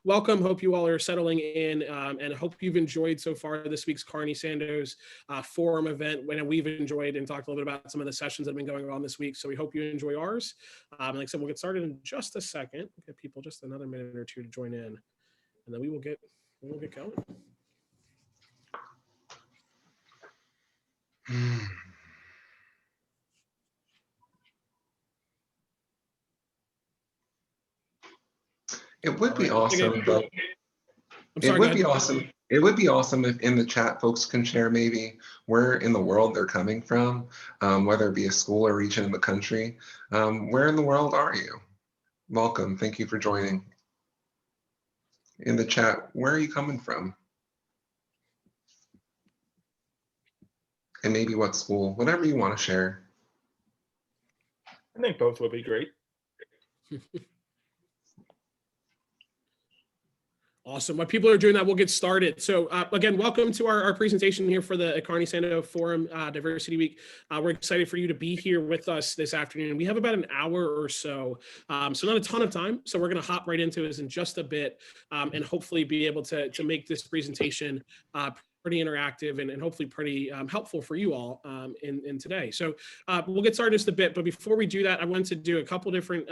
welcome. Hope you all are settling in, and hope you've enjoyed so far this week's Carney Sandoz forum event. When we've enjoyed and talked a little bit about some of the sessions that have been going on this week. So we hope you enjoy ours. Like I said, we'll get started in just a second. We'll give people just another minute or two to join in, and then we'll get going. It would be awesome, but it would be awesome. It would be awesome if in the chat folks can share maybe where in the world they're coming from, whether it be a school or region in the country. Where in the world are you? Welcome. Thank you for joining. In the chat, where are you coming from? And maybe what school, whatever you want to share. I think both would be great. Awesome. While people are doing that, we'll get started. So again, welcome to our presentation here for the Carney Sandoz Forum Diversity Week. We're excited for you to be here with us this afternoon. We have about an hour or so, so not a ton of time. So we're going to hop right into this in just a bit, and hopefully be able to make this presentation pretty interactive and hopefully pretty helpful for you all in today. So we'll get started just a bit, but before we do that, I wanted to do a couple different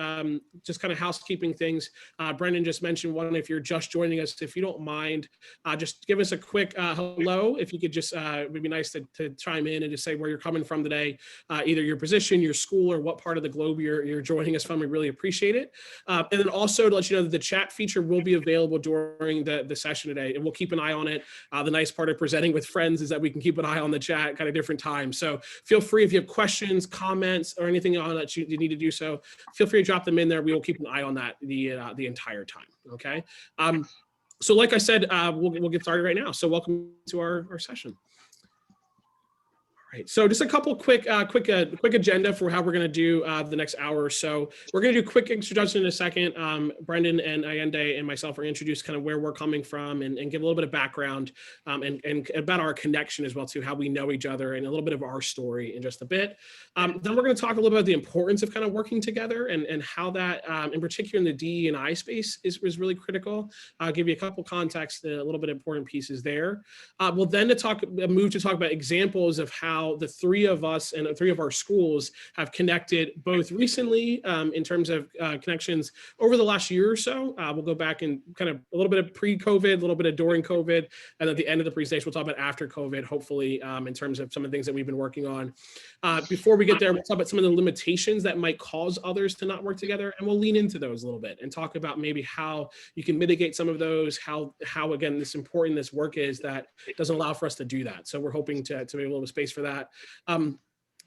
just kind of housekeeping things. Brendon just mentioned one. If you're just joining us, if you don't mind, just give us a quick hello. If you could just, it would be nice to chime in and just say where you're coming from today, either your position, your school, or what part of the globe you're joining us from. We really appreciate it. And then also to let you know that the chat feature will be available during the session today, and we'll keep an eye on it. The nice part of presenting with friends is that we can keep an eye on the chat kind of different times. So feel free, if you have questions, comments, or anything on that you need to do so, feel free to drop them in there. We will keep an eye on that the entire time. Okay. So like I said, we'll get started right now. So welcome to our session. Right. So just a couple quick agenda for how we're going to do the next hour or so. We're going to do a quick introduction in a second. Brendon and Ayinde and myself are introduced kind of where we're coming from and give a little bit of background and about our connection as well to how we know each other and a little bit of our story in just a bit. Then we're going to talk a little bit about the importance of kind of working together and how that, in particular in the DE&I space, is really critical. I'll give you a couple context, a little bit of important pieces there. We'll then move to talk about examples of how the three of us and three of our schools have connected both recently in terms of connections over the last year or so. We'll go back and kind of a little bit of pre-COVID, a little bit of during COVID, and at the end of the presentation, we'll talk about after COVID, hopefully, in terms of some of the things that we've been working on. Before we get there, we'll talk about some of the limitations that might cause others to not work together, and we'll lean into those a little bit and talk about maybe how you can mitigate some of those, how again, this important this work is that it doesn't allow for us to do that. So we're hoping to be a little space for that. And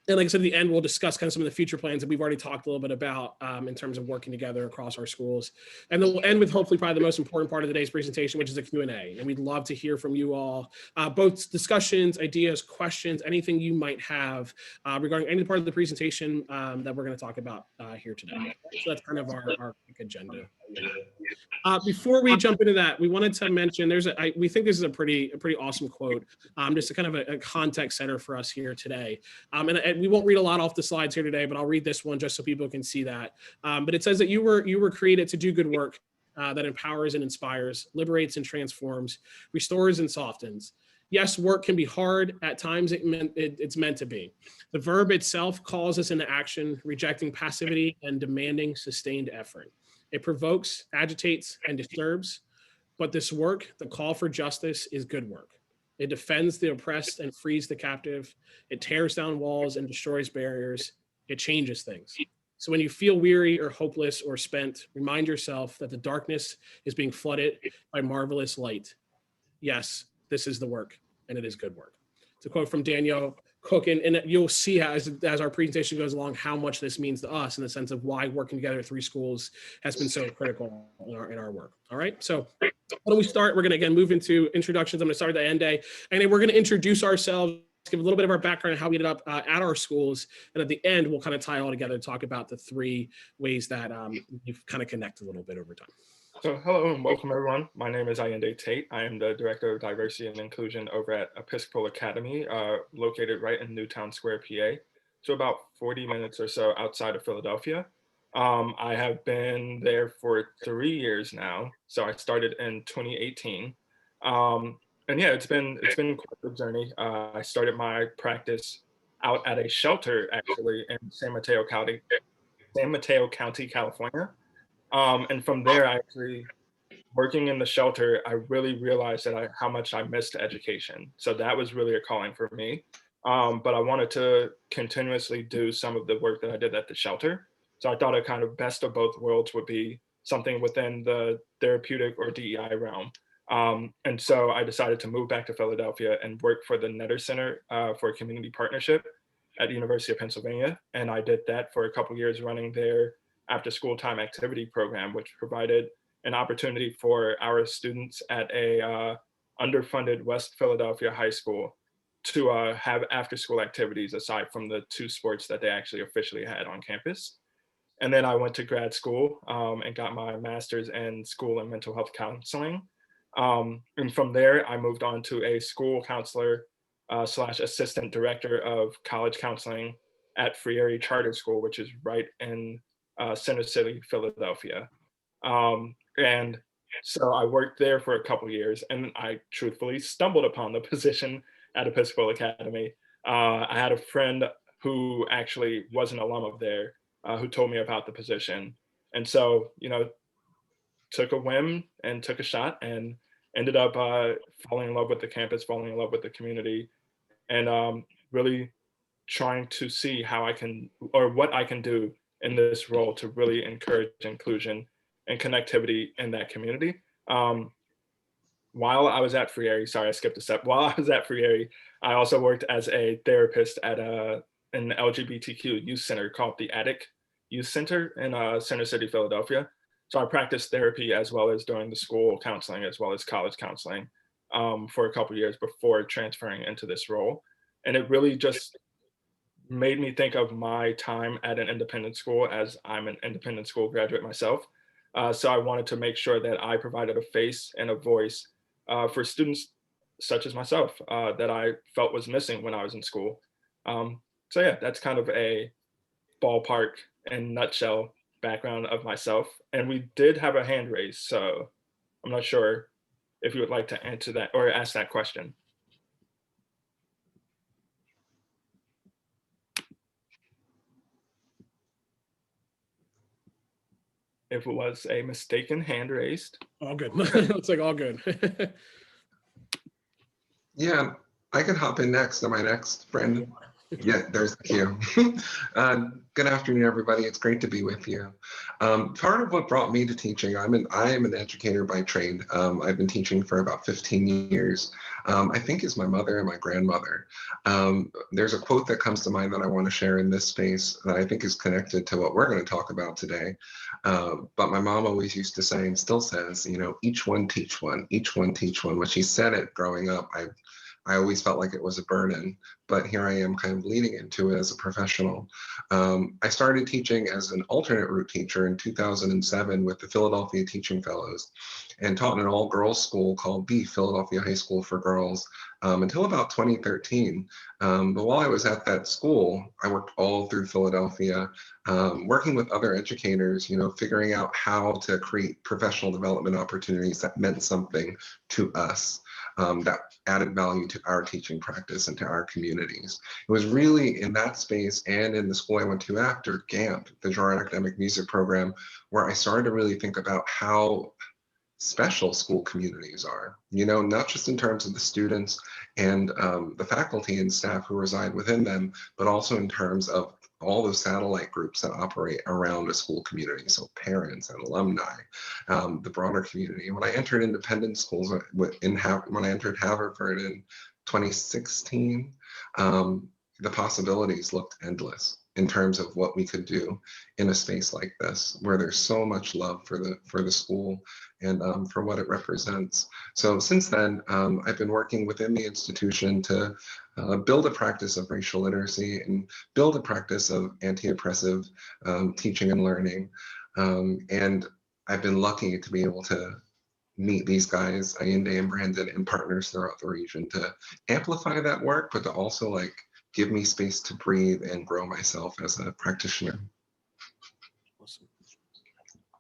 like I said, at the end, we'll discuss kind of some of the future plans that we've already talked a little bit about in terms of working together across our schools. And then we'll end with hopefully probably the most important part of today's presentation, which is a Q&A. And we'd love to hear from you all, both discussions, ideas, questions, anything you might have regarding any part of the presentation that we're going to talk about here today. So that's kind of our quick agenda. Before we jump into that, we wanted to mention we think this is a pretty awesome quote, just a kind of a context setter for us here today. And we won't read a lot off the slides here today, but I'll read this one just so people can see that. But it says that you were created to do good work that empowers and inspires, liberates and transforms, restores and softens. Yes, work can be hard. At times it's meant to be. The verb itself calls us into action, rejecting passivity and demanding sustained effort. It provokes, agitates, and disturbs, but this work, the call for justice, is good work. It defends the oppressed and frees the captive. It tears down walls and destroys barriers. It changes things. So when you feel weary or hopeless or spent, remind yourself that the darkness is being flooded by marvelous light. Yes, this is the work, and it is good work. It's a quote from Daniel Cook, and you'll see as our presentation goes along how much this means to us in the sense of why working together at three schools has been so critical in our work. All right, so why don't we start? We're going to again move into introductions. I'm going to start at Ayinde, and then we're going to introduce ourselves, give a little bit of our background on how we ended up at our schools, and at the end we'll kind of tie it all together and talk about the three ways that you've kind of connected a little bit over time. So hello and welcome everyone. My name is Ayinde Tate. I am the Director of Diversity and Inclusion over at Episcopal Academy, located right in Newtown Square, PA. So about 40 minutes or so outside of Philadelphia. I have been there for 3 years now. So I started in 2018. And yeah, it's been quite a journey. I started my practice out at a shelter actually in San Mateo County, California. And from there, I actually working in the shelter, I really realized that how much I missed education. So that was really a calling for me. But I wanted to continuously do some of the work that I did at the shelter. So I thought a kind of best of both worlds would be something within the therapeutic or DEI realm. And so I decided to move back to Philadelphia and work for the Netter Center for a community partnership at the University of Pennsylvania. And I did that for a couple years running their after school time activity program, which provided an opportunity for our students at a underfunded West Philadelphia high school to have after school activities aside from the two sports that they actually officially had on campus. And then I went to grad school and got my master's in school and mental health counseling. And from there, I moved on to a school counselor slash assistant director of college counseling at Frieri Charter School, which is right in Center City, Philadelphia. And so I worked there for a couple years, and I truthfully stumbled upon the position at Episcopal Academy. I had a friend who actually was an alum of there who told me about the position. And so, took a whim and took a shot and ended up falling in love with the campus, falling in love with the community, and really trying to see how I can, or what I can do in this role to really encourage inclusion and connectivity in that community. While I was at Frieri, sorry, I skipped a step. While I was at Frieri, I also worked as a therapist at an LGBTQ youth center called the Attic Youth Center in Center City, Philadelphia. So I practiced therapy as well as doing the school counseling as well as college counseling for a couple years before transferring into this role. And it really just made me think of my time at an independent school, as I'm an independent school graduate myself. So I wanted to make sure that I provided a face and a voice for students such as myself that I felt was missing when I was in school. So yeah, that's kind of a ballpark and nutshell background of myself. And we did have a hand raised, so I'm not sure if you would like to answer that or ask that question. If it was a mistaken hand raised. All good. Looks like all good. Yeah, I can hop in next. Am I next, Brendon? Yeah, there's the cue. Good afternoon, everybody. It's great to be with you. Part of what brought me to teaching, I am an educator by trade. I've been teaching for about 15 years. I think is my mother and my grandmother. There's a quote that comes to mind that I want to share in this space that I think is connected to what we're going to talk about today. But my mom always used to say, and still says, each one teach one, each one teach one. When she said it growing up, I always felt like it was a burden, but here I am kind of leaning into it as a professional. I started teaching as an alternate route teacher in 2007 with the Philadelphia Teaching Fellows and taught in an all-girls school called the Philadelphia High School for Girls until about 2013. But while I was at that school, I worked all through Philadelphia, working with other educators, figuring out how to create professional development opportunities that meant something to us. That added value to our teaching practice and to our communities. It was really in that space and in the school I went to after, GAMP, the Girard Academic Music Program, where I started to really think about how special school communities are, not just in terms of the students and the faculty and staff who reside within them, but also in terms of all those satellite groups that operate around a school community. So parents and alumni, the broader community. When I entered independent schools, when I entered Haverford in 2016, the possibilities looked endless in terms of what we could do in a space like this, where there's so much love for the school and for what it represents. So since then, I've been working within the institution to build a practice of racial literacy and build a practice of anti-oppressive teaching and learning. And I've been lucky to be able to meet these guys, Ayinde and Brendon, and partners throughout the region to amplify that work, but to also give me space to breathe and grow myself as a practitioner. Awesome.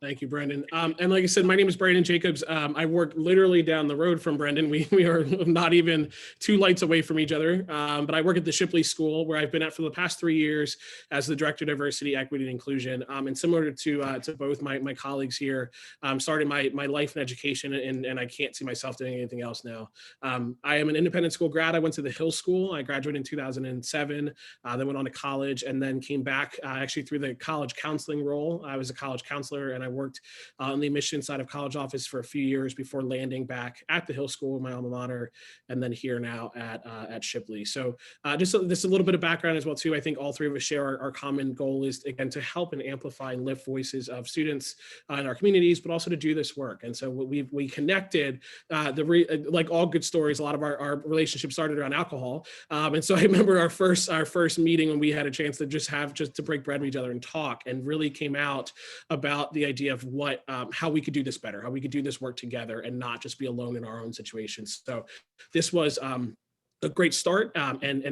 Thank you, Brendon. And like I said, my name is Brandon Jacobs. I work literally down the road from Brendon. We are not even 2 lights away from each other. But I work at the Shipley School, where I've been at for the past 3 years as the Director of Diversity, Equity, and Inclusion. And similar to both my colleagues here, started my life in education, and I can't see myself doing anything else now. I am an independent school grad. I went to the Hill School. I graduated in 2007, then went on to college, and then came back actually through the college counseling role. I was a college counselor, and I worked on the admissions side of college office for a few years before landing back at the Hill School, my alma mater, and then here now at Shipley. So just a little bit of background as well too. I think all 3 of us share our common goal is, again, to help and amplify and lift voices of students in our communities, but also to do this work. And so we connected, like all good stories, a lot of our relationship started around alcohol. And so I remember our first meeting when we had a chance to just to break bread with each other and talk, and really came out about the idea of how we could do this better, how we could do this work together and not just be alone in our own situations. So this was a great start, and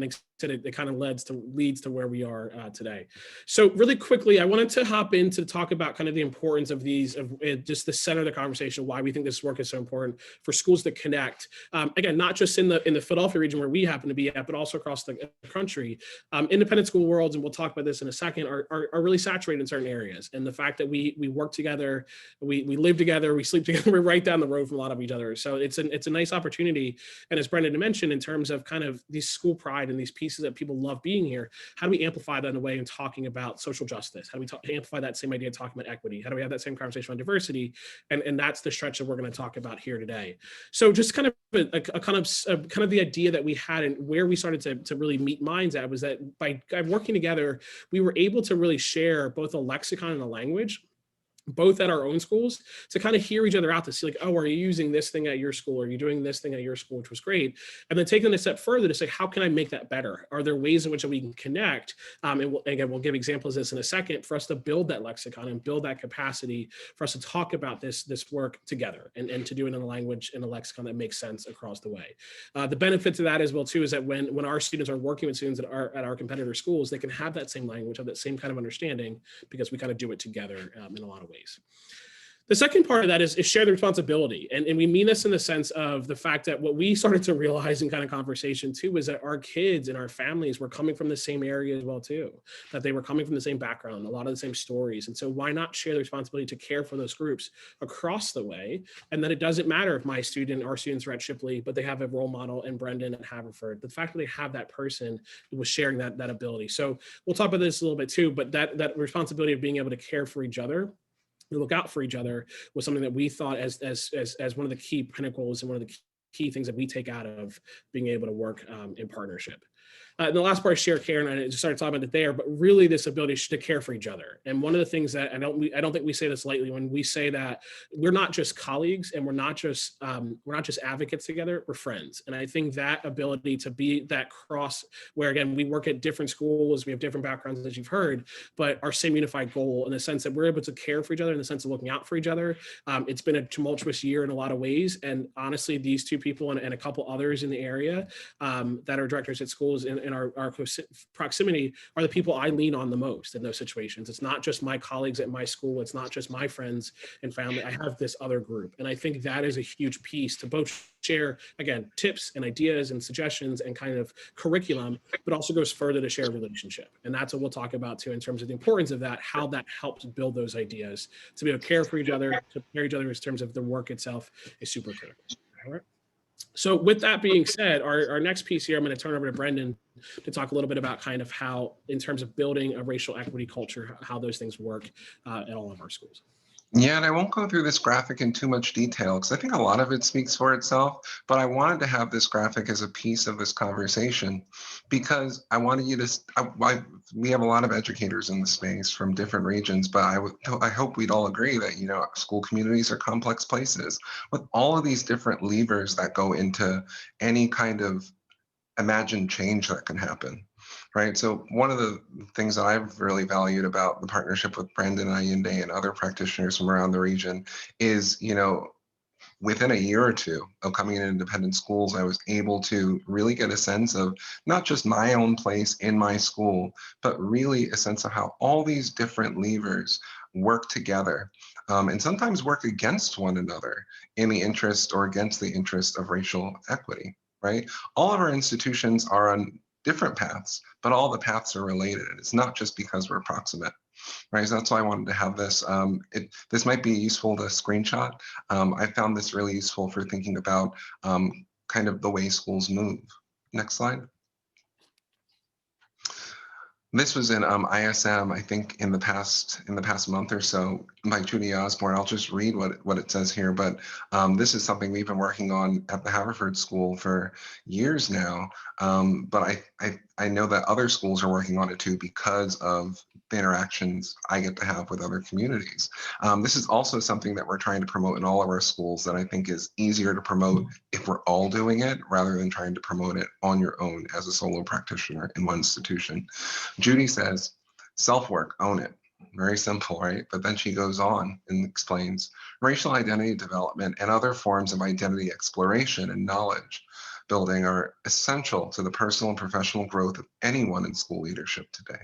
it kind of leads to where we are today. So really quickly, I wanted to hop in to talk about kind of the importance of these, just the center of the conversation, why we think this work is so important for schools to connect. Again, not just in the Philadelphia region where we happen to be at, but also across the country. Independent school worlds, and we'll talk about this in a second, are really saturated in certain areas. And the fact that we work together, we live together, we sleep together, we're right down the road from a lot of each other. So it's a nice opportunity. And as Brendon mentioned, in terms of kind of these school pride and these pieces that people love being here, how do we amplify that in a way in talking about social justice? How do we amplify that same idea talking about equity? How do we have that same conversation on diversity? And that's the stretch that we're going to talk about here today. So just kind of kind of the idea that we had and where we started to really meet minds at was that by working together, we were able to really share both a lexicon and a language, both at our own schools, to kind of hear each other out, to see like, oh, are you using this thing at your school? Are you doing this thing at your school, which was great. And then taking it a step further to say, how can I make that better? Are there ways in which we can connect? And we'll give examples of this in a second, for us to build that lexicon and build that capacity for us to talk about this work together, and to do it in a language, in a lexicon that makes sense across the way. The benefit to that as well too is that when our students are working with students at our competitor schools, they can have that same language, have that same kind of understanding, because we kind of do it together in a lot of ways. The second part of that is share the responsibility. And we mean this in the sense of the fact that what we started to realize in kind of conversation too was that our kids and our families were coming from the same area as well too, that they were coming from the same background, a lot of the same stories. And so why not share the responsibility to care for those groups across the way? And then it doesn't matter if our students are at Shipley, but they have a role model in Brendon and Haverford. The fact that they have that person was sharing that ability. So we'll talk about this a little bit too, but that responsibility of being able to care for each other, look out for each other, was something that we thought as one of the key pinnacles and one of the key things that we take out of being able to work in partnership. And the last part is share care, and I just started talking about it there, but really this ability to care for each other. And one of the things that I don't think we say this lightly when we say that we're not just colleagues and we're not just advocates together, we're friends. And I think that ability to be that cross, where again, we work at different schools, we have different backgrounds as you've heard, but our same unified goal in the sense that we're able to care for each other, in the sense of looking out for each other. It's been a tumultuous year in a lot of ways. And honestly, these 2 people and a couple others in the area that are directors at schools in our proximity are the people I lean on the most in those situations. It's not just my colleagues at my school. It's not just my friends and family. I have this other group. And I think that is a huge piece to both share, again, tips and ideas and suggestions and kind of curriculum, but also goes further to share a relationship. And that's what we'll talk about too, in terms of the importance of that, how that helps build those ideas to be able to care for each other, to care each other in terms of the work itself is super critical. All right. So with that being said, our next piece here, I'm going to turn over to Brendon to talk a little bit about kind of how, in terms of building a racial equity culture, how those things work at all of our schools. Yeah, and I won't go through this graphic in too much detail because I think a lot of it speaks for itself, but I wanted to have this graphic as a piece of this conversation because I wanted you to, we have a lot of educators in the space from different regions, but I hope we'd all agree that, school communities are complex places with all of these different levers that go into any kind of imagined change that can happen. Right. So one of the things that I've really valued about the partnership with Brendon and Ayinde and other practitioners from around the region is, within a year or two of coming in independent schools, I was able to really get a sense of not just my own place in my school, but really a sense of how all these different levers work together, and sometimes work against one another in the interest or against the interest of racial equity, right? All of our institutions are on different paths, but all the paths are related. And it's not just because we're proximate, right? So that's why I wanted to have this. This might be useful to screenshot. I found this really useful for thinking about kind of the way schools move. Next slide. This was in ISM, I think, in the past month or so by Judy Osborne. I'll just read what it says here, but this is something we've been working on at the Haverford School for years now. But I know that other schools are working on it too because of the interactions I get to have with other communities. This is also something that we're trying to promote in all of our schools that I think is easier to promote if we're all doing it rather than trying to promote it on your own as a solo practitioner in one institution. Judy says, self-work, own it. Very simple, right? But then she goes on and explains racial identity development and other forms of identity exploration and knowledge building are essential to the personal and professional growth of anyone in school leadership today.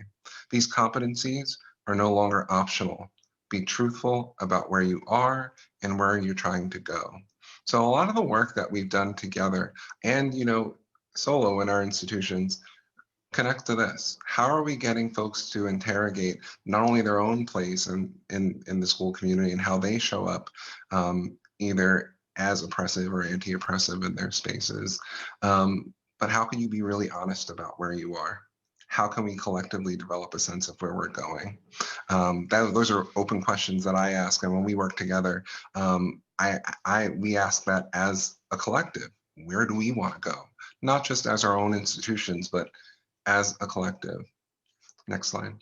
These competencies are no longer optional. Be truthful about where you are and where you're trying to go. So a lot of the work that we've done together and, solo in our institutions connect to this. How are we getting folks to interrogate not only their own place in the school community and how they show up either as oppressive or anti-oppressive in their spaces, but how can you be really honest about where you are? How can we collectively develop a sense of where we're going? Those are open questions that I ask, and when we work together, we ask that as a collective. Where do we want to go? Not just as our own institutions, but as a collective. Next slide.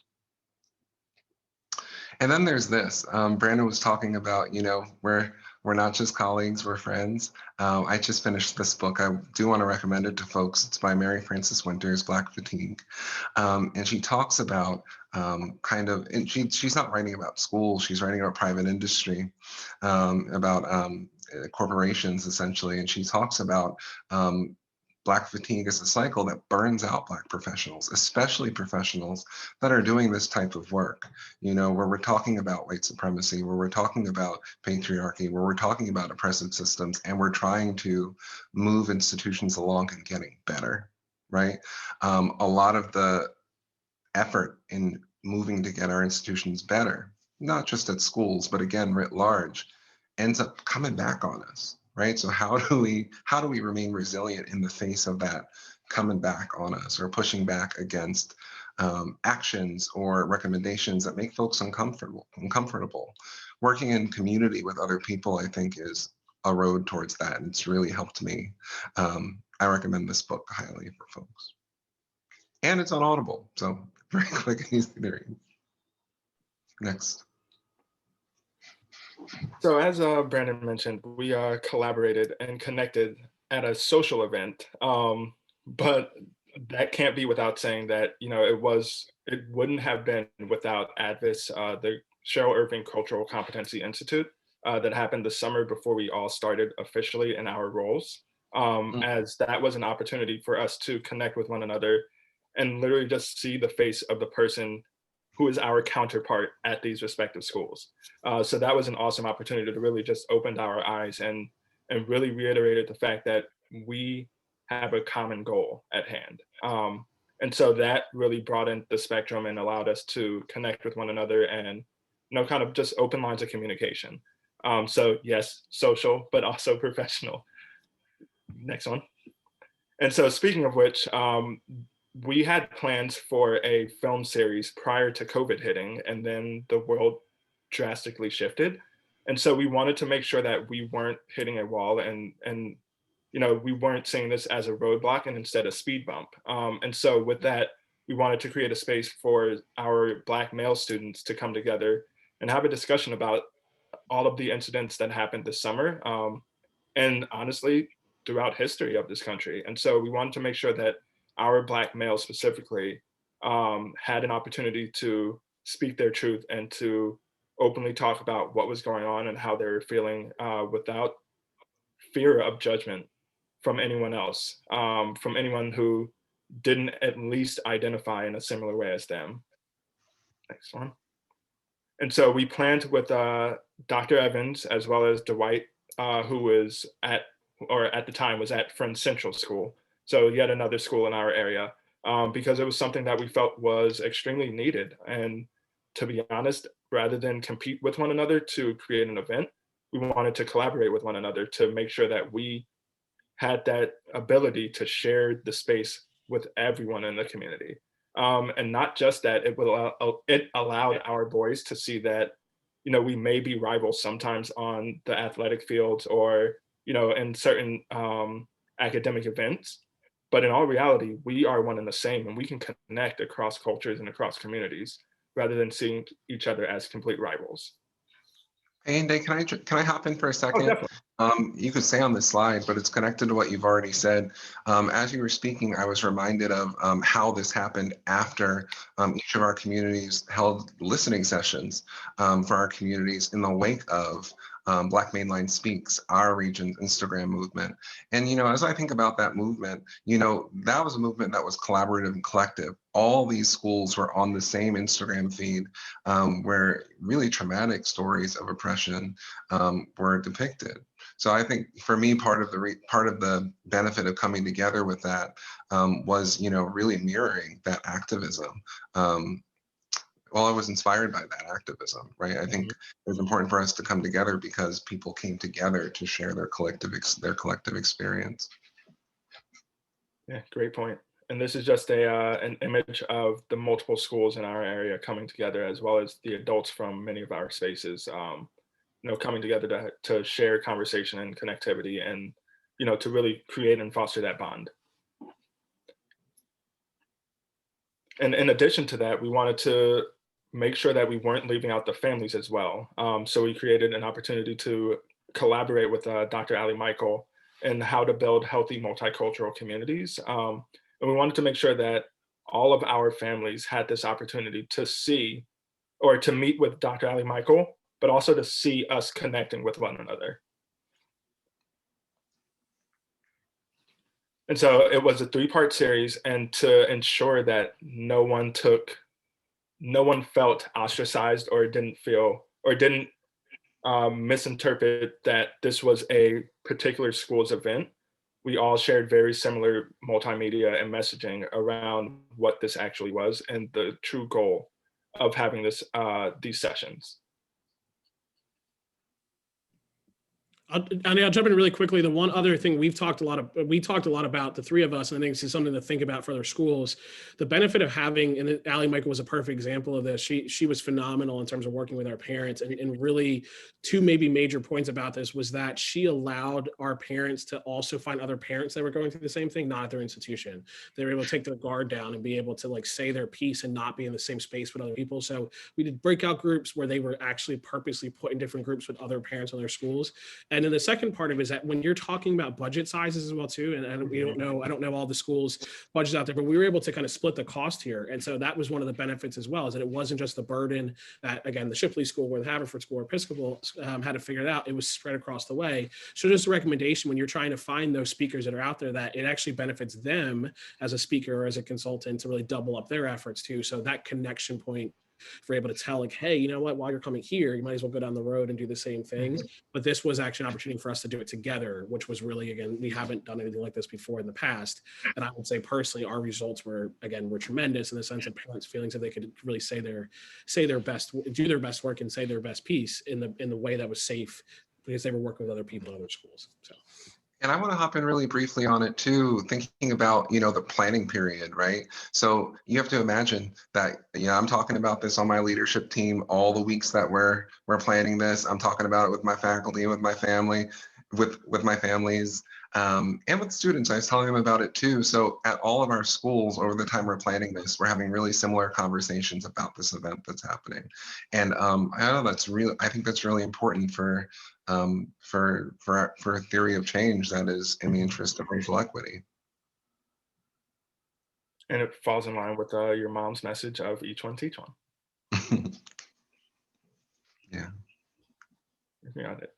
And then there's this. Brandon was talking about, we're not just colleagues, we're friends. I just finished this book. I do want to recommend it to folks. It's by Mary Frances Winters, Black Fatigue. And she talks about and she's not writing about schools, she's writing about private industry, about corporations essentially. And she talks about Black fatigue is a cycle that burns out Black professionals, especially professionals that are doing this type of work, where we're talking about white supremacy, where we're talking about patriarchy, where we're talking about oppressive systems, and we're trying to move institutions along and getting better, right? A lot of the effort in moving to get our institutions better, not just at schools, but again, writ large, ends up coming back on us. Right. So how do we remain resilient in the face of that coming back on us or pushing back against actions or recommendations that make folks uncomfortable? Working in community with other people, I think, is a road towards that. And it's really helped me. I recommend this book highly for folks. And it's on Audible. So very quick and easy to read. Next. So as Brandon mentioned, we collaborated and connected at a social event, but that can't be without saying that, it wouldn't have been without ADVIS, the Cheryl Irving Cultural Competency Institute that happened the summer before we all started officially in our roles, as that was an opportunity for us to connect with one another and literally just see the face of the person who is our counterpart at these respective schools. So that was an awesome opportunity to really just open our eyes and really reiterated the fact that we have a common goal at hand. And so that really broadened the spectrum and allowed us to connect with one another and, kind of just open lines of communication. So yes, social, but also professional. Next one. And so speaking of which, we had plans for a film series prior to COVID hitting, and then the world drastically shifted. And so we wanted to make sure that we weren't hitting a wall and we weren't seeing this as a roadblock and instead a speed bump. And so with that, we wanted to create a space for our Black male students to come together and have a discussion about all of the incidents that happened this summer, and honestly, throughout history of this country. And so we wanted to make sure that our Black males specifically had an opportunity to speak their truth and to openly talk about what was going on and how they were feeling without fear of judgment from anyone else, from anyone who didn't at least identify in a similar way as them. Next one. And so we planned with Dr. Evans as well as Dwight, who was at the time was at Friends Central School. So yet another school in our area, because it was something that we felt was extremely needed. And to be honest, rather than compete with one another to create an event, we wanted to collaborate with one another to make sure that we had that ability to share the space with everyone in the community. And not just that, it allowed our boys to see that, we may be rivals sometimes on the athletic fields or, in certain academic events, but in all reality, we are one and the same, and we can connect across cultures and across communities rather than seeing each other as complete rivals. Ayinde, can I hop in for a Oh, second? definitely. You could say on the slide, but it's connected to what you've already said. As you were speaking, I was reminded of how this happened after each of our communities held listening sessions for our communities in the wake of Black Mainline Speaks, our region's Instagram movement. And, as I think about that movement, that was a movement that was collaborative and collective. All these schools were on the same Instagram feed where really traumatic stories of oppression were depicted. So I think for me, part of the benefit of coming together with that was, really mirroring that activism. Well, I was inspired by that activism, right? I think it was important for us to come together because people came together to share their collective experience. Yeah, great point. And this is just an image of the multiple schools in our area coming together, as well as the adults from many of our spaces, coming together to share conversation and connectivity, and to really create and foster that bond. And in addition to that, we wanted to make sure that we weren't leaving out the families as well. So we created an opportunity to collaborate with Dr. Ali Michael and how to build healthy multicultural communities. And we wanted to make sure that all of our families had this opportunity to see or to meet with Dr. Ali Michael, but also to see us connecting with one another. And so it was a 3-part series, and to ensure that no one felt ostracized or didn't misinterpret that this was a particular school's event. We all shared very similar multimedia and messaging around what this actually was and the true goal of having these sessions. I'll jump in really quickly. The one other thing we talked a lot about, the three of us, and I think this is something to think about for other schools, the benefit of having, and Allie Michael was a perfect example of this. She was phenomenal in terms of working with our parents, and really two maybe major points about this was that she allowed our parents to also find other parents that were going through the same thing, not at their institution. They were able to take their guard down and be able to say their piece and not be in the same space with other people. So we did breakout groups where they were actually purposely put in different groups with other parents in their schools. And then the second part of it is that when you're talking about budget sizes as well too, and I don't know all the schools' budgets out there, but we were able to kind of split the cost here. And so that was one of the benefits as well, is that it wasn't just the burden that, again, the Shipley School or the Haverford School or Episcopal had to figure it out. It was spread across the way. So just a recommendation when you're trying to find those speakers that are out there, that it actually benefits them as a speaker or as a consultant to really double up their efforts too. So that connection point, if we're able to tell hey, you know what, while you're coming here, you might as well go down the road and do the same thing. But this was actually an opportunity for us to do it together, which was really, again, we haven't done anything like this before in the past. And I would say personally, our results were tremendous in the sense of parents' feelings that they could really say their best, do their best work and say their best piece in the way that was safe, because they were working with other people in other schools. So. And I want to hop in really briefly on it too, thinking about, the planning period, right? So you have to imagine that, I'm talking about this on my leadership team all the weeks that we're planning this. I'm talking about it with my faculty, with my family, with my families, and with students. I was telling them about it too. So at all of our schools over the time we're planning this, we're having really similar conversations about this event that's happening. And I think that's really important for a theory of change that is in the interest of racial equity. And it falls in line with your mom's message of each one teach one. Yeah. Got it.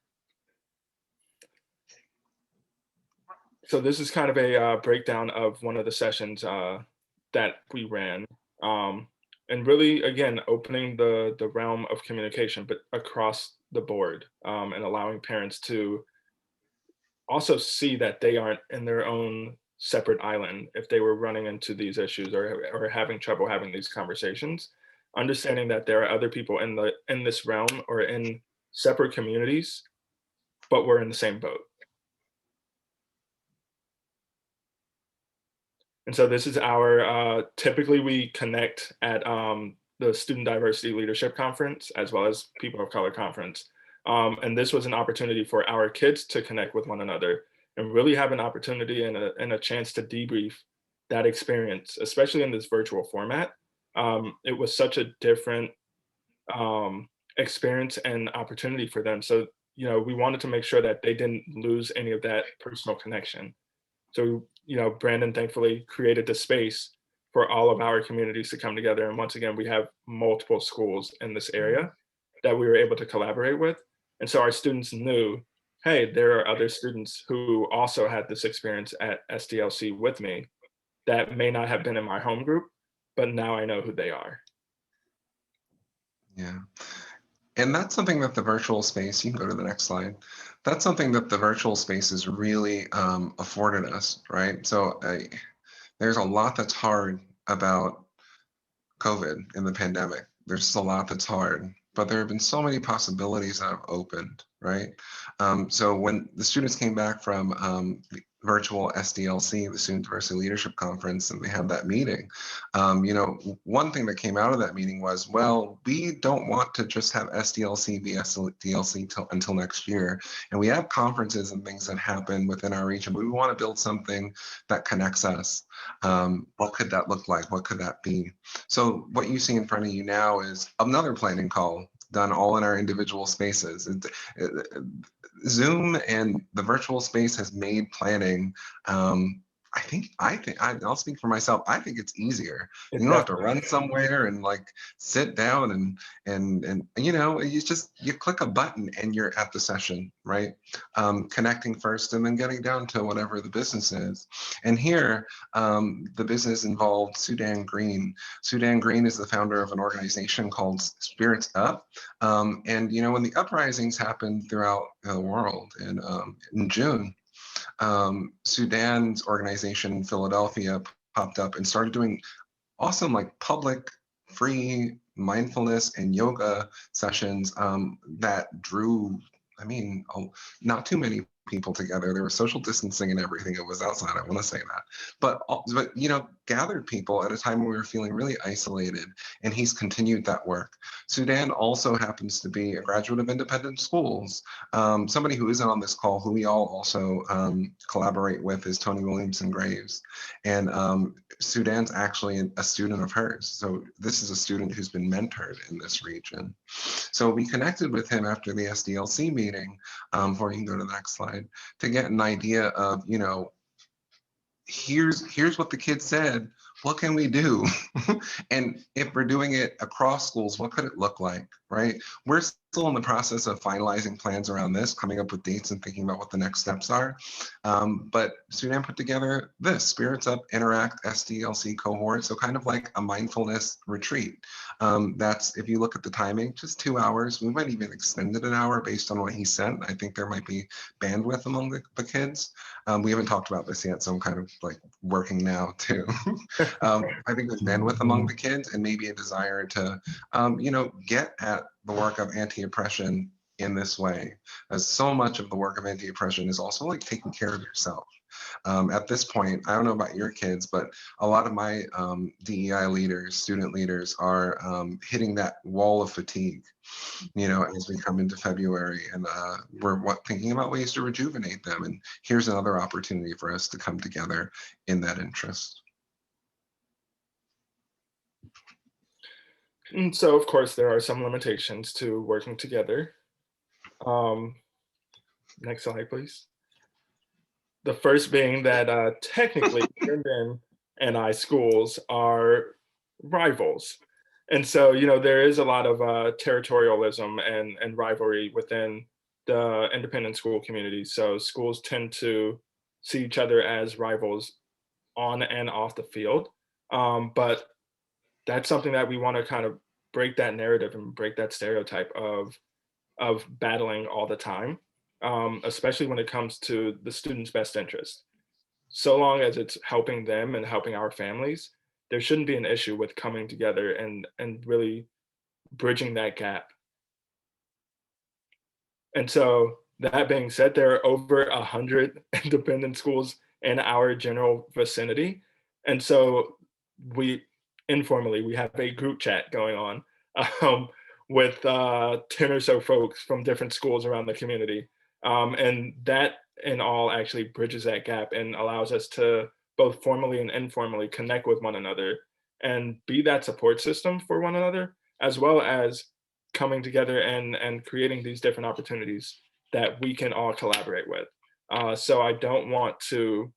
So this is kind of a breakdown of one of the sessions that we ran. and really, again, opening the realm of communication, but across the board, and allowing parents to also see that they aren't in their own separate island if they were running into these issues or having trouble having these conversations. Understanding that there are other people in this realm or in separate communities, but we're in the same boat. And so this is our, typically we connect at the Student Diversity Leadership Conference as well as People of Color Conference. And this was an opportunity for our kids to connect with one another and really have an opportunity and a chance to debrief that experience, especially in this virtual format. It was such a different experience and opportunity for them. So, we wanted to make sure that they didn't lose any of that personal connection. So, Brandon thankfully created the space for all of our communities to come together. And once again, we have multiple schools in this area that we were able to collaborate with. And so our students knew, hey, there are other students who also had this experience at SDLC with me that may not have been in my home group, but now I know who they are. Yeah. And that's something that the virtual space, you can go to the next slide. That's something that the virtual space has really afforded us, right? So there's a lot that's hard about COVID and the pandemic. There's just a lot that's hard, but there have been so many possibilities that have opened, right? So when the students came back from the virtual SDLC, the Student Diversity Leadership Conference, and they had that meeting, one thing that came out of that meeting was, well, we don't want to just have SDLC be SDLC until next year. And we have conferences and things that happen within our region, but we want to build something that connects us. What could that look like? What could that be? So what you see in front of you now is another planning call done all in our individual spaces. Zoom and the virtual space has made planning, I'll speak for myself. I think it's easier. You don't have to run somewhere and like sit down and you click a button and you're at the session, right? Connecting first and then getting down to whatever the business is. And here, the business involved Sudan Green. Sudan Green is the founder of an organization called Spirits Up. And when the uprisings happened throughout the world in June, Sudan's organization in Philadelphia popped up and started doing awesome like public free mindfulness and yoga sessions that drew, not too many people together. There was social distancing and everything. It was outside, I want to say that. But gathered people at a time when we were feeling really isolated, and he's continued that work. Sudan also happens to be a graduate of independent schools. Somebody who isn't on this call, who we all also collaborate with, is Tony Williamson Graves. And Sudan's actually a student of hers. So this is a student who's been mentored in this region. So we connected with him after the SDLC meeting, before you can go to the next slide, to get an idea of, here's what the kids said, what can we do? And if we're doing it across schools, what could it look like, right? We're still in the process of finalizing plans around this, coming up with dates and thinking about what the next steps are. But Sudan put together this Spirits Up Interact SDLC cohort, so kind of like a mindfulness retreat. That's, if you look at the timing, just 2 hours. We might even extend it an hour based on what he sent. I think there might be bandwidth among the kids. We haven't talked about this yet, so I'm kind of like working now too. I think there's bandwidth among the kids and maybe a desire to, get at the work of anti-oppression in this way, as so much of the work of anti-oppression is also like taking care of yourself. At this point, I don't know about your kids, but a lot of my DEI leaders, student leaders are hitting that wall of fatigue, as we come into February, and we're thinking about ways to rejuvenate them. And here's another opportunity for us to come together in that interest. And so, of course, there are some limitations to working together. Next slide, please. The first being that technically Brendon and I schools are rivals. And so, there is a lot of territorialism and rivalry within the independent school community. So schools tend to see each other as rivals on and off the field. But that's something that we want to kind of break that narrative and break that stereotype of battling all the time, especially when it comes to the student's best interest. So long as it's helping them and helping our families, there shouldn't be an issue with coming together and really bridging that gap. And so that being said, there are over 100 independent schools in our general vicinity. And so we informally, we have a group chat going on um, with 10 or so folks from different schools around the community. And that in all actually bridges that gap and allows us to both formally and informally connect with one another and be that support system for one another, as well as coming together and creating these different opportunities that we can all collaborate with. So I don't want to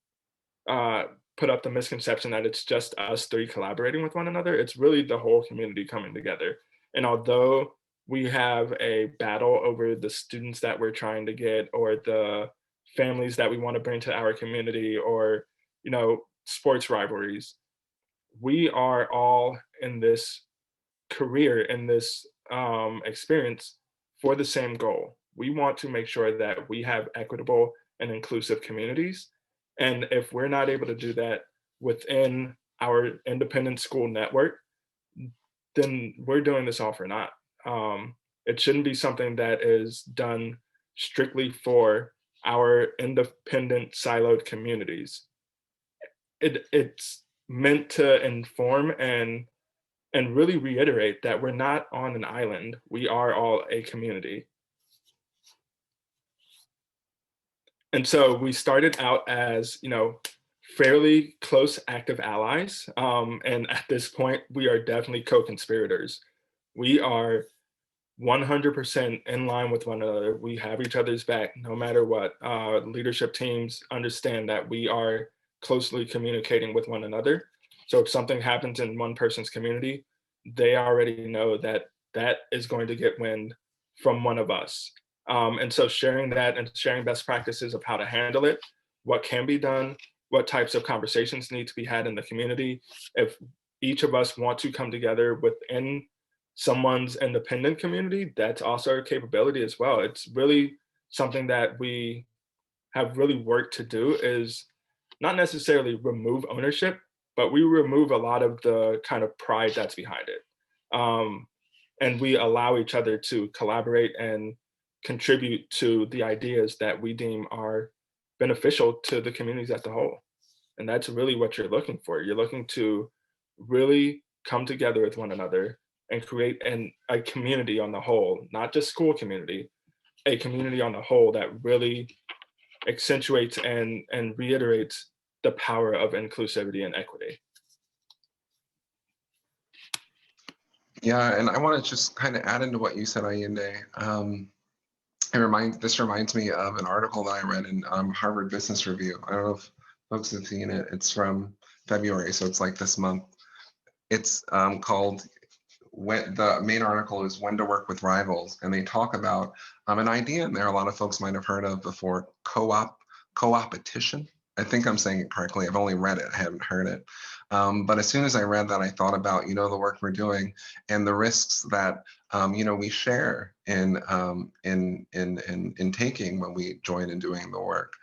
put up the misconception that it's just us three collaborating with one another. It's really the whole community coming together. And although we have a battle over the students that we're trying to get, or the families that we want to bring to our community, or, you know, sports rivalries, we are all in this career, in this experience for the same goal. We want to make sure that we have equitable and inclusive communities. And if we're not able to do that within our independent school network, then we're doing this all for naught. It shouldn't be something that is done strictly for our independent siloed communities. It's meant to inform and really reiterate that we're not on an island. We are all a community. And so we started out as, you know, fairly close active allies. And at this point, we are definitely co-conspirators. We are 100% in line with one another. We have each other's back no matter what. Leadership teams understand that we are closely communicating with one another. So if something happens in one person's community, they already know that that is going to get wind from one of us. And so sharing that and sharing best practices of how to handle it, what can be done, what types of conversations need to be had in the community. If each of us want to come together within someone's independent community, that's also a capability as well. It's really something that we have really worked to do, is not necessarily remove ownership, but we remove a lot of the kind of pride that's behind it. And we allow each other to collaborate and contribute to the ideas that we deem are beneficial to the communities as a whole. And that's really what you're looking for. You're looking to really come together with one another and create a community on the whole, not just school community, a community on the whole that really accentuates and reiterates the power of inclusivity and equity. Yeah, and I want to just kind of add into what you said, Ayinde. This reminds me of an article that I read in Harvard Business Review. I don't know if folks have seen it. It's from February, so it's like this month. It's called, the main article is When to Work with Rivals, and they talk about an idea in there a lot of folks might have heard of before, Coop Petition. I think I'm saying it correctly. I've only read it, I haven't heard it. But as soon as I read that, I thought about, you know, the work we're doing and the risks that, you know, we share in taking when we join in doing the work.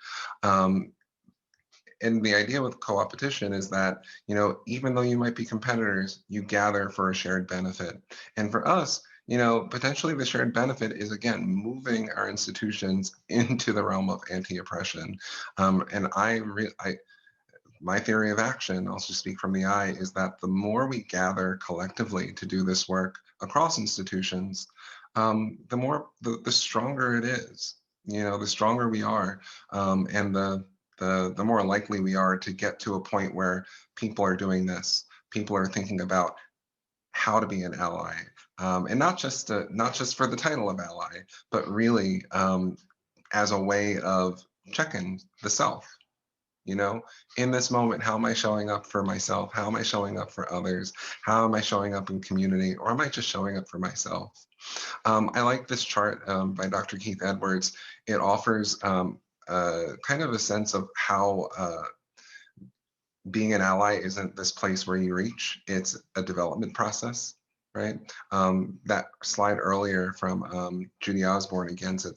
And the idea with Co-op Petition is that, you know, even though you might be competitors, you gather for a shared benefit. And for us, you know, potentially the shared benefit is, again, moving our institutions into the realm of anti-oppression. And my theory of action, I'll just speak from the I, is that the more we gather collectively to do this work across institutions, the stronger it is. You know, the stronger we are, and the more likely we are to get to a point where people are doing this. People are thinking about how to be an ally, and not just for the title of ally, but really as a way of checking the self. You know, in this moment, how am I showing up for myself? How am I showing up for others? How am I showing up in community? Or am I just showing up for myself? I like this chart by Dr. Keith Edwards. It offers kind of a sense of how being an ally isn't this place where you reach, it's a development process, right? That slide earlier from Judy Osborne again said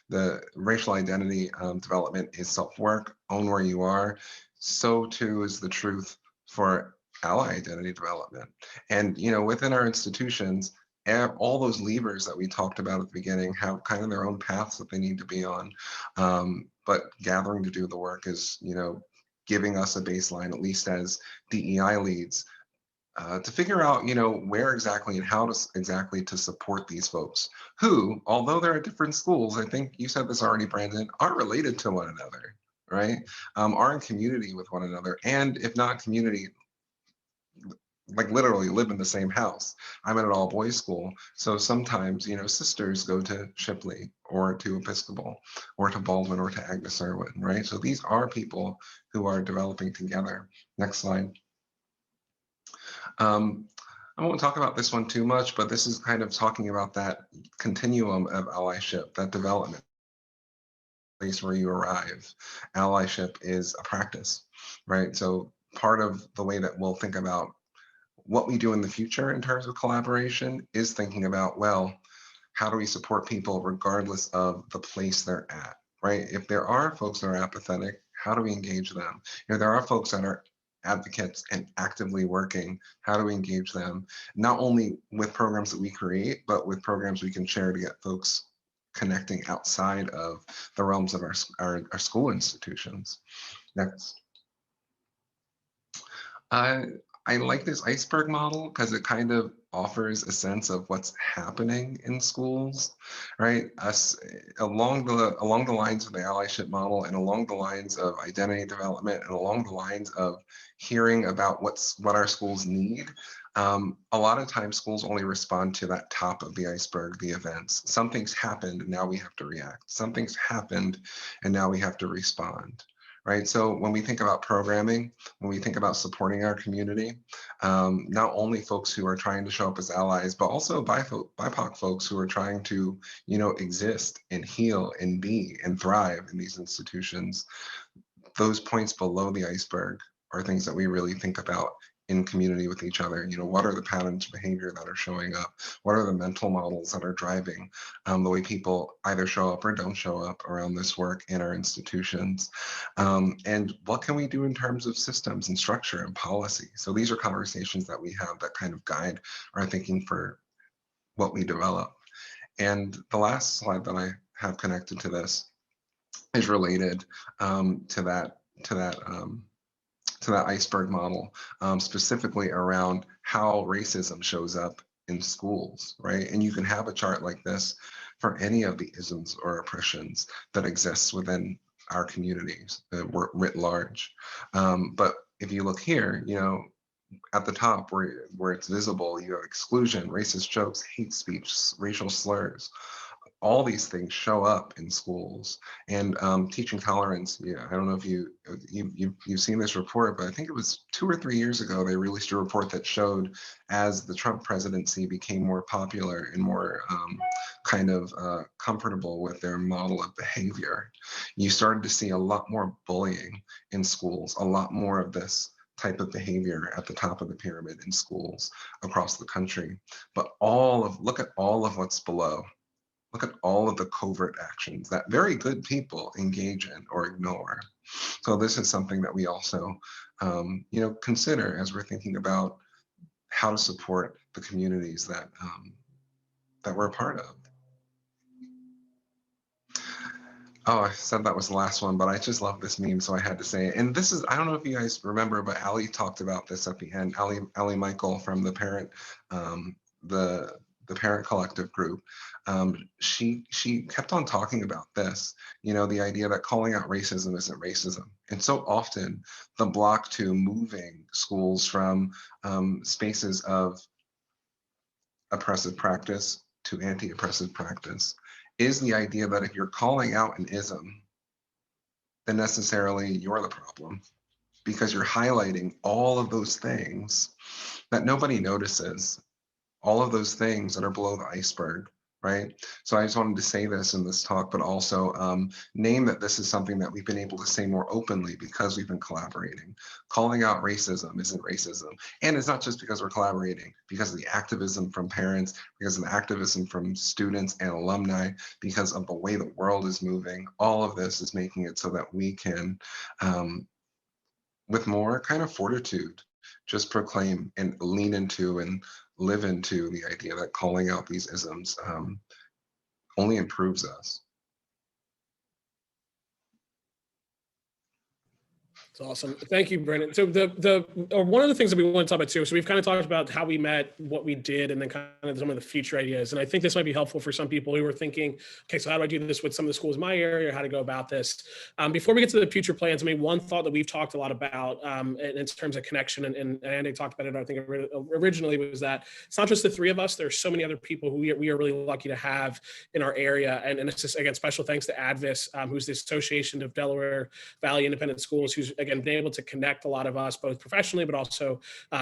the racial identity development is self-work, own where you are. So too is the truth for ally identity development. And, within our institutions, all those levers that we talked about at the beginning have kind of their own paths that they need to be on. But gathering to do the work is, giving us a baseline, at least as DEI leads, to figure out, where exactly and how exactly to support these folks who, although they're at different schools, I think you said this already, Brandon, are related to one another, right? Are in community with one another, and if not community, like literally live in the same house. I'm at an all boys school. So sometimes, sisters go to Shipley or to Episcopal or to Baldwin or to Agnes Irwin, right? So these are people who are developing together. Next slide. I won't talk about this one too much, but this is kind of talking about that continuum of allyship, that development place where you arrive. Allyship is a practice, right? So part of the way that we'll think about what we do in the future in terms of collaboration is thinking about, well, how do we support people regardless of the place they're at, right? If there are folks that are apathetic, how do we engage them? If there are folks that are advocates and actively working, how do we engage them? Not only with programs that we create, but with programs we can share to get folks connecting outside of the realms of our school institutions. Next. I like this iceberg model because it kind of offers a sense of what's happening in schools, right? Along the lines of the allyship model and along the lines of identity development and along the lines of hearing about what our schools need. A lot of times schools only respond to that top of the iceberg, the events. Something's happened and now we have to react. Something's happened and now we have to respond. Right. So when we think about programming, when we think about supporting our community, not only folks who are trying to show up as allies, but also BIPOC folks who are trying to, exist and heal and be and thrive in these institutions, those points below the iceberg are things that we really think about in community with each other. What are the patterns of behavior that are showing up? What are the mental models that are driving the way people either show up or don't show up around this work in our institutions? And what can we do in terms of systems and structure and policy? So these are conversations that we have that kind of guide our thinking for what we develop. And the last slide that I have connected to this is related to that iceberg model, specifically around how racism shows up in schools, right? And you can have a chart like this for any of the isms or oppressions that exists within our communities writ large. But if you look here, at the top where it's visible, you have exclusion, racist jokes, hate speech, racial slurs. All these things show up in schools, and teaching tolerance. Yeah, I don't know if you've seen this report, but I think it was 2 or 3 years ago they released a report that showed as the Trump presidency became more popular and more comfortable with their model of behavior, you started to see a lot more bullying in schools, a lot more of this type of behavior at the top of the pyramid in schools across the country. But look at all of what's below. Look at all of the covert actions that very good people engage in or ignore. So this is something that we also, consider as we're thinking about how to support the communities that we're a part of. Oh, I said that was the last one, but I just love this meme, so I had to say it. And this is, I don't know if you guys remember, but Allie talked about this at the end. Allie Michael from the parent, the parent collective group, she kept on talking about this, the idea that calling out racism isn't racism. And so often the block to moving schools from spaces of oppressive practice to anti-oppressive practice is the idea that if you're calling out an ism, then necessarily you're the problem, because you're highlighting all of those things that nobody notices, all of those things that are below the iceberg, right? So I just wanted to say this in this talk, but also name that this is something that we've been able to say more openly because we've been collaborating. Calling out racism isn't racism. And it's not just because we're collaborating, because of the activism from parents, because of the activism from students and alumni, because of the way the world is moving. All of this is making it so that we can, with more kind of fortitude, just proclaim and lean into and live into the idea that calling out these isms only improves us. It's awesome. Thank you, Brendon. So one of the things that we want to talk about too, so we've kind of talked about how we met, what we did, and then kind of some of the future ideas. And I think this might be helpful for some people who are thinking, okay, so how do I do this with some of the schools in my area, how to go about this? Before we get to the future plans, I mean, one thought that we've talked a lot about in terms of connection, and Ayinde talked about it, I think originally, was that it's not just the three of us. There's so many other people who we are really lucky to have in our area. And it's just, again, special thanks to ADVIS, who's the Association of Delaware Valley Independent Schools, who's, again, been able to connect a lot of us both professionally but also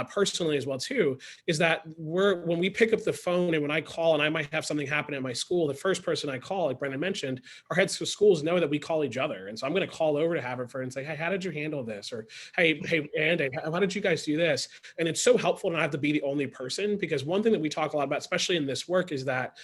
personally as well too, is that when we pick up the phone and when I call and I might have something happen at my school, the first person I call, like Brendon mentioned, our heads of schools know that we call each other. And so I'm going to call over to Haverford and say, hey, how did you handle this? Or hey, Andy, how did you guys do this? And it's so helpful to not have to be the only person, because one thing that we talk a lot about, especially in this work, is that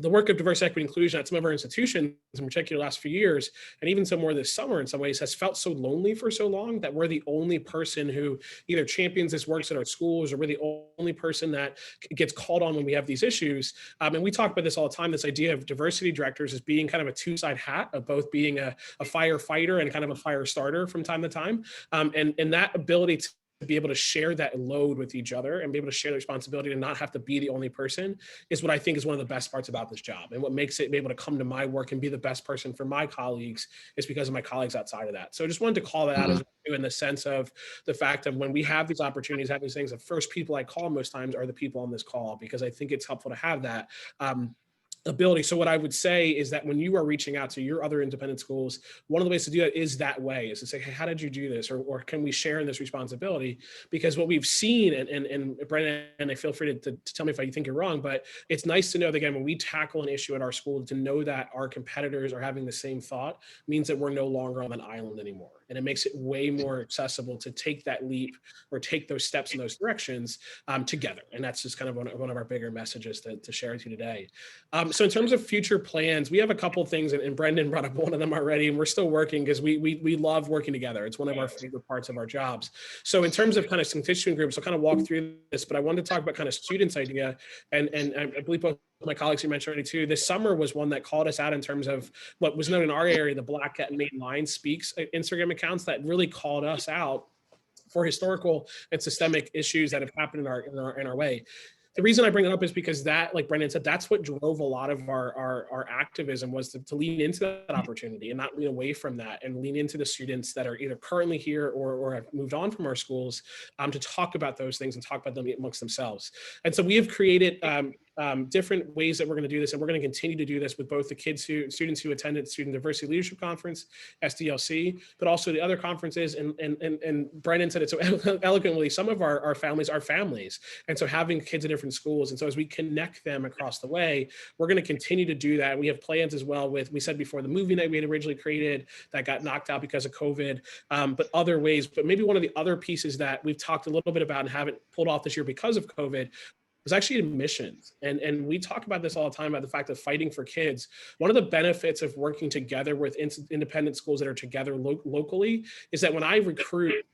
the work of diversity, equity, inclusion at some of our institutions, in particular the last few years, and even some more this summer in some ways, has felt so lonely for so long that we're the only person who either champions this works at our schools, or we're the only person that gets called on when we have these issues. And we talk about this all the time, this idea of diversity directors as being kind of a two-side hat of both being a firefighter and kind of a fire starter from time to time. And that ability to be able to share that load with each other and be able to share the responsibility and not have to be the only person is what I think is one of the best parts about this job. And what makes it be able to come to my work and be the best person for my colleagues is because of my colleagues outside of that. So I just wanted to call that out as well, in the sense of the fact of when we have these opportunities, have these things, the first people I call most times are the people on this call, because I think it's helpful to have that ability. So what I would say is that when you are reaching out to your other independent schools, one of the ways to do that is that way, is to say, hey, how did you do this? Or can we share in this responsibility? Because what we've seen, and Brendon, and I feel free to tell me if I think you're wrong, but it's nice to know that, again, when we tackle an issue at our school, to know that our competitors are having the same thought means that we're no longer on an island anymore. And it makes it way more accessible to take that leap or take those steps in those directions together. And that's just kind of one of our bigger messages to share with you today. So in terms of future plans, we have a couple of things, and Brendon brought up one of them already, and we're still working because we love working together. It's one of our favorite parts of our jobs. So in terms of kind of constituent groups, I'll kind of walk through this, but I wanted to talk about kind of students' idea, and I believe both my colleagues you mentioned already too. This summer was one that called us out in terms of what was known in our area, the Black Cat Mainline Speaks Instagram accounts that really called us out for historical and systemic issues that have happened in our way. The reason I bring it up is because that, like Brendon said, that's what drove a lot of our activism, was to lean into that opportunity and not lean away from that, and lean into the students that are either currently here or have moved on from our schools to talk about those things and talk about them amongst themselves. And so we have created different ways that we're going to do this, and we're going to continue to do this with both the students who attended Student Diversity Leadership Conference, SDLC, but also the other conferences. And Brendon said it so eloquently, some of our families are families, and so having kids in different schools, and so as we connect them across the way, we're going to continue to do that. We have plans as well with, we said before, the movie night we had originally created that got knocked out because of COVID, but other ways. But maybe one of the other pieces that we've talked a little bit about and haven't pulled off this year because of COVID was actually admissions. And we talk about this all the time, about the fact of fighting for kids. One of the benefits of working together with independent schools that are together locally is that when I recruit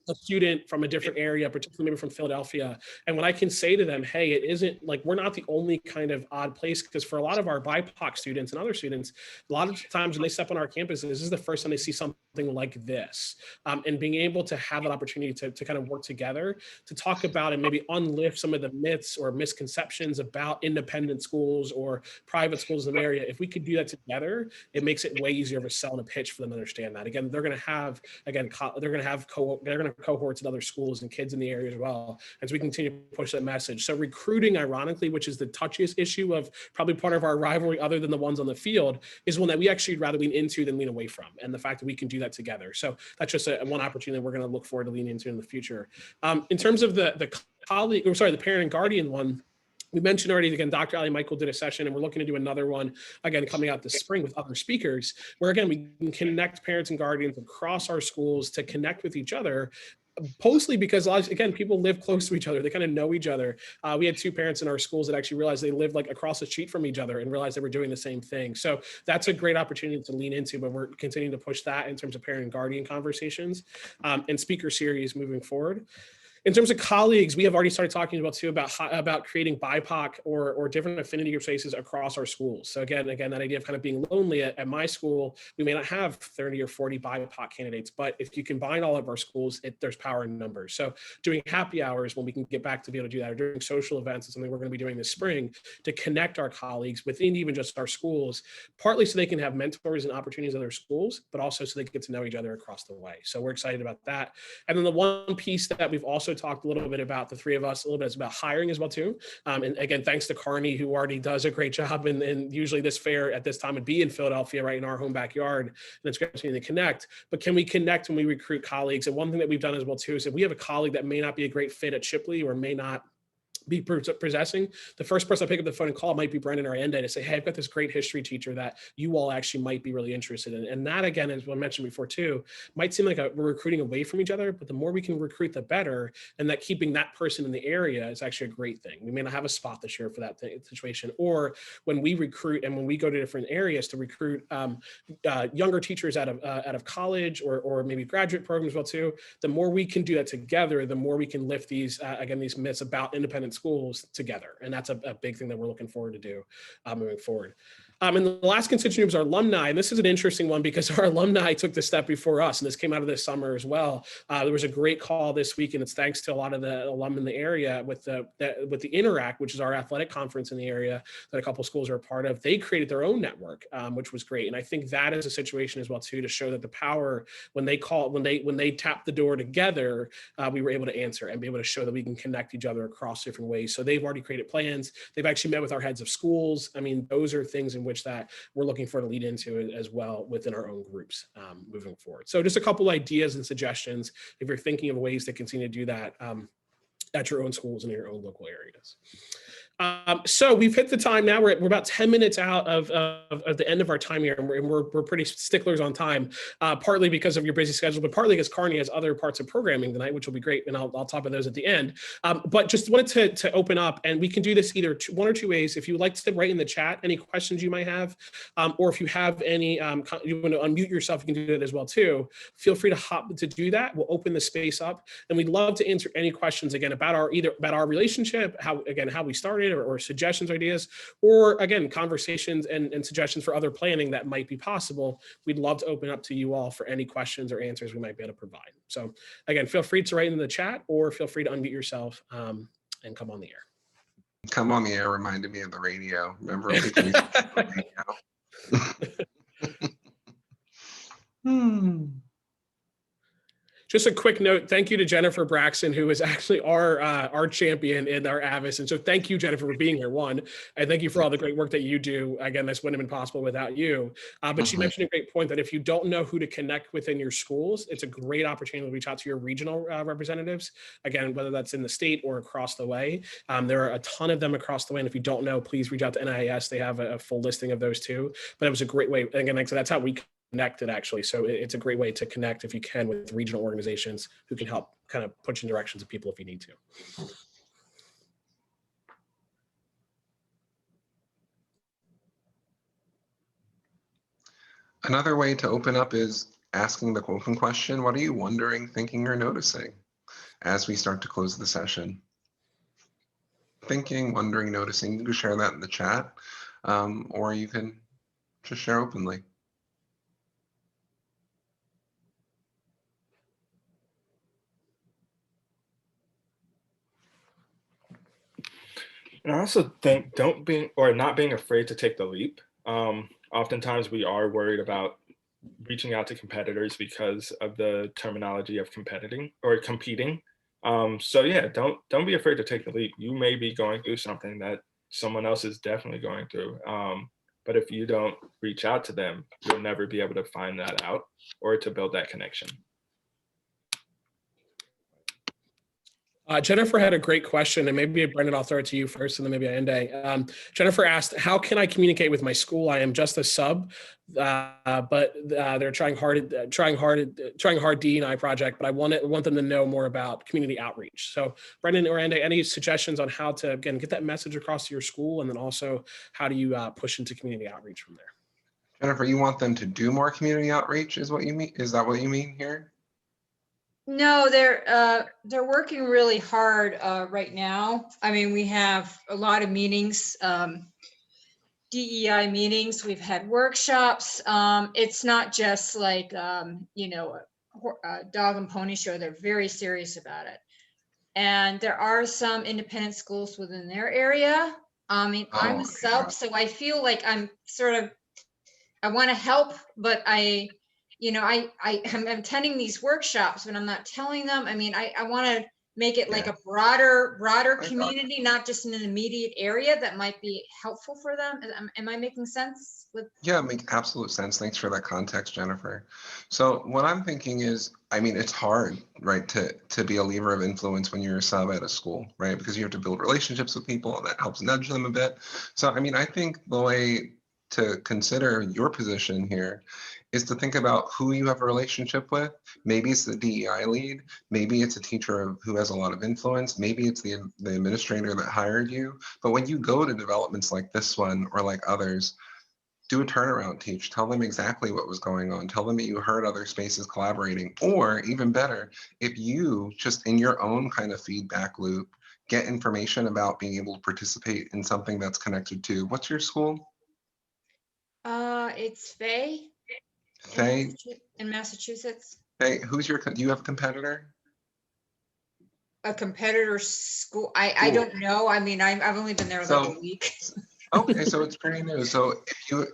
a student from a different area, particularly maybe from Philadelphia, and when I can say to them, hey, it isn't like, we're not the only kind of odd place, because for a lot of our BIPOC students and other students, a lot of times when they step on our campuses, this is the first time they see something like this. And being able to have that opportunity to kind of work together, to talk about and maybe unlift some of the myths or misconceptions about independent schools or private schools in the area. If we could do that together, it makes it way easier of a sell and a pitch for them to understand that. Again, they're going to have cohorts in other schools and kids in the area as well, as we continue to push that message. So recruiting, ironically, which is the touchiest issue of probably part of our rivalry other than the ones on the field, is one that we actually rather lean into than lean away from, and the fact that we can do that together. So that's just one opportunity that we're going to look forward to leaning into in the future. In terms of the parent and guardian one, We mentioned already, again, Dr. Ali Michael did a session, and we're looking to do another one, again, coming out this spring with other speakers, where, again, we can connect parents and guardians across our schools to connect with each other, mostly because, again, people live close to each other. They kind of know each other. We had 2 parents in our schools that actually realized they lived like across the street from each other and realized they were doing the same thing. So that's a great opportunity to lean into, but we're continuing to push that in terms of parent and guardian conversations and speaker series moving forward. In terms of colleagues, we have already started talking about too about creating BIPOC or different affinity group spaces across our schools. So again, that idea of kind of being lonely at my school, we may not have 30 or 40 BIPOC candidates, but if you combine all of our schools, there's power in numbers. So doing happy hours when we can get back to be able to do that, or doing social events is something we're going to be doing this spring to connect our colleagues within even just our schools, partly so they can have mentors and opportunities at their schools, but also so they can get to know each other across the way. So we're excited about that. And then the one piece that we've also talked a little bit about, the 3 of us, a little bit, is about hiring as well too. And again, thanks to Carney, who already does a great job. And usually this fair at this time would be in Philadelphia, right in our home backyard. And it's great to connect. But can we connect when we recruit colleagues? And one thing that we've done as well too is if we have a colleague that may not be a great fit at Shipley or may not be possessing, the first person I pick up the phone and call might be Brendon or Ayinde to say, hey, I've got this great history teacher that you all actually might be really interested in. And that, again, as I mentioned before too, might seem like we're recruiting away from each other, but the more we can recruit, the better. And that keeping that person in the area is actually a great thing. We may not have a spot this year for that situation, or when we recruit and when we go to different areas to recruit younger teachers out of college or maybe graduate programs as well too, the more we can do that together, the more we can lift these, again, these myths about independent schools together. And that's a big thing that we're looking forward to do moving forward. And the last constituent is our alumni. And this is an interesting one because our alumni took the step before us, and this came out of this summer as well. There was a great call this week, and it's thanks to a lot of the alum in the area with the Interact, which is our athletic conference in the area that a couple of schools are a part of. They created their own network, which was great. And I think that is a situation as well too, to show that the power, when they tap the door together, we were able to answer and be able to show that we can connect each other across different ways. So they've already created plans. They've actually met with our heads of schools. I mean, those are things in which that we're looking for to lead into as well within our own groups moving forward. So just a couple ideas and suggestions if you're thinking of ways to continue to do that at your own schools and in your own local areas. So we've hit the time now. We're about 10 minutes out of the end of our time here, and we're pretty sticklers on time, partly because of your busy schedule, but partly because Carney has other parts of programming tonight, which will be great, and I'll talk about those at the end. But just wanted to open up, and we can do this either one or two ways. If you would like to write in the chat any questions you might have, or if you have any, you want to unmute yourself, you can do that as well too. Feel free to do that. We'll open the space up, and we'd love to answer any questions again about our relationship, how we started, or suggestions, ideas, or again, conversations and suggestions for other planning that might be possible. We'd love to open up to you all for any questions or answers we might be able to provide. So again, feel free to write in the chat or feel free to unmute yourself and come on the air. Come on the air reminded me of the radio. Remember when we used to the radio? Just a quick note, thank you to Jennifer Braxton, who is actually our champion in our AVIS. And so thank you, Jennifer, for being here, one. And thank you for all the great work that you do. Again, this wouldn't have been possible without you. But she mentioned a great point that if you don't know who to connect within your schools, it's a great opportunity to reach out to your regional representatives. Again, whether that's in the state or across the way. There are a ton of them across the way. And if you don't know, please reach out to NIAS. They have a full listing of those too. But it was a great way. Again, like I said, that's how we connected actually. So it's a great way to connect if you can with regional organizations who can help kind of push in directions of people if you need to. Another way to open up is asking the open question, what are you wondering, thinking, or noticing as we start to close the session? Thinking, wondering, noticing, you can share that in the chat, or you can just share openly. And I also think not being afraid to take the leap. Oftentimes we are worried about reaching out to competitors because of the terminology of competing. So yeah, don't be afraid to take the leap. You may be going through something that someone else is definitely going through. But if you don't reach out to them, you'll never be able to find that out or to build that connection. Jennifer had a great question, and maybe Brendon, I'll throw it to you first, and then maybe Ayinde. Jennifer asked, "How can I communicate with my school? I am just a sub, but they're trying hard D&I project, but I want them to know more about community outreach." So, Brendon or Ayinde, any suggestions on how to again get that message across to your school, and then also how do you push into community outreach from there? Jennifer, you want them to do more community outreach, is what you mean? Is that what you mean here? No, they're working really hard right now. I mean, we have a lot of meetings, DEI meetings. We've had workshops. It's not just like you know, a dog and pony show. They're very serious about it. And there are some independent schools within their area. I mean, I'm a sub, so I feel like I'm sort of, I want to help, but I'm attending these workshops, but I'm not telling them. I mean, I want to make it like a broader community, not just in an immediate area that might be helpful for them. Am I making sense with? Yeah, it makes absolute sense. Thanks for that context, Jennifer. So what I'm thinking is, I mean, it's hard, right, to be a lever of influence when you're a sub at a school, right? Because you have to build relationships with people, and that helps nudge them a bit. So, I mean, I think the way to consider your position here is to think about who you have a relationship with. Maybe it's the DEI lead, maybe it's a teacher who has a lot of influence, maybe it's the administrator that hired you. But when you go to developments like this one or like others, do a turnaround teach, tell them exactly what was going on, tell them that you heard other spaces collaborating, or even better, if you just in your own kind of feedback loop, get information about being able to participate in something that's connected to, what's your school? It's Faye. Faye? In Massachusetts. Hey, do you have a competitor? A competitor school? I don't know. I mean, I've only been there like a week. Okay, so it's pretty new. So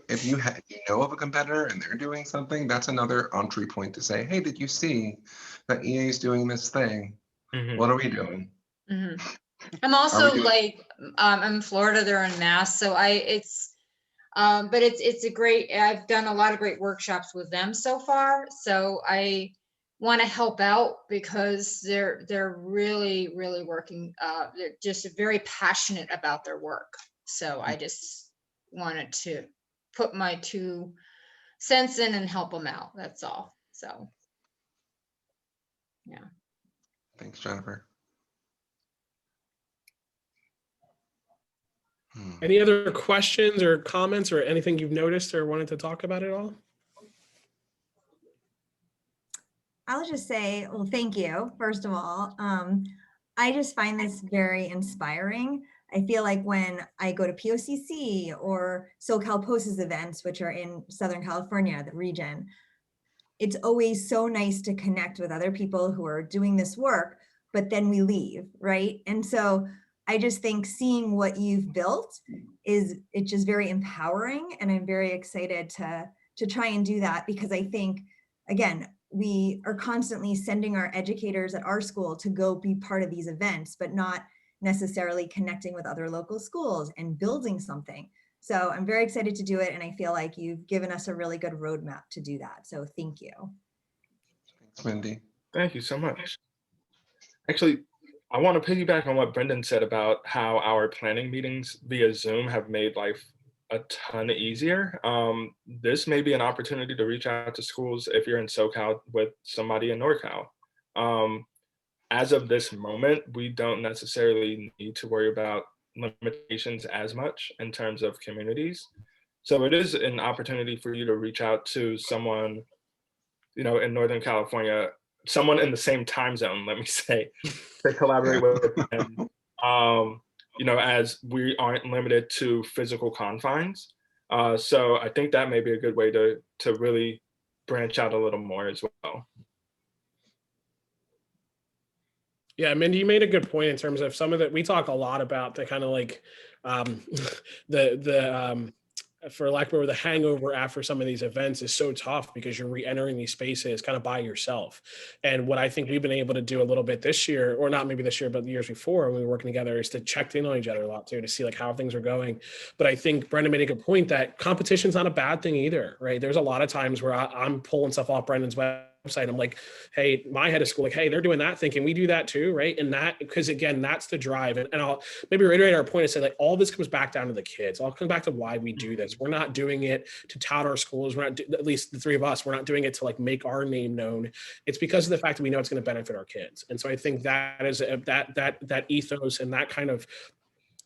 if you know of a competitor and they're doing something, that's another entry point to say, hey, did you see that EA is doing this thing? Mm-hmm. What are we doing? Mm-hmm. I'm also like, I'm in Florida, they're in Mass, so but it's a great, I've done a lot of great workshops with them so far. So I want to help out because they're really, really working. They're just very passionate about their work. So I just wanted to put my 2 cents in and help them out. That's all. So, yeah. Thanks, Jennifer. Any other questions or comments or anything you've noticed or wanted to talk about at all? I'll just say, well, thank you, first of all. I just find this very inspiring. I feel like when I go to POCC or SoCal Post's events, which are in Southern California, the region, it's always so nice to connect with other people who are doing this work, but then we leave, right? And so I just think seeing what you've built it's just very empowering, and I'm very excited to try and do that, because I think, again, we are constantly sending our educators at our school to go be part of these events, but not necessarily connecting with other local schools and building something. So I'm very excited to do it, and I feel like you've given us a really good roadmap to do that. So thank you. Thanks, Wendy. Thank you so much. Actually, I want to piggyback on what Brendon said about how our planning meetings via Zoom have made life a ton easier. This may be an opportunity to reach out to schools if you're in SoCal with somebody in NorCal. As of this moment, we don't necessarily need to worry about limitations as much in terms of communities. So it is an opportunity for you to reach out to someone, in Northern California, someone in the same time zone, let me say, to collaborate with them. As we aren't limited to physical confines. So I think that may be a good way to really branch out a little more as well. Yeah, Mindy, you made a good point in terms of some of that. We talk a lot about the kind of like for lack of a word, the hangover after some of these events is so tough because you're re-entering these spaces kind of by yourself. And what I think we've been able to do a little bit this year, or not maybe this year, but the years before when we were working together, is to check in on each other a lot too, to see like how things are going. But I think Brendon made a good point that competition's not a bad thing either, right? There's a lot of times where I'm pulling stuff off Brendon's website website. I'm like, hey, my head of school, like, hey, they're doing that thing. Can we do that too? Right. And that, because again, that's the drive. And I'll maybe reiterate our point and say, like, all this comes back down to the kids. All comes back to why we do this. We're not doing it to tout our schools. We're not, at least the three of us, we're not doing it to like make our name known. It's because of the fact that we know it's going to benefit our kids. And so I think that is that ethos and that kind of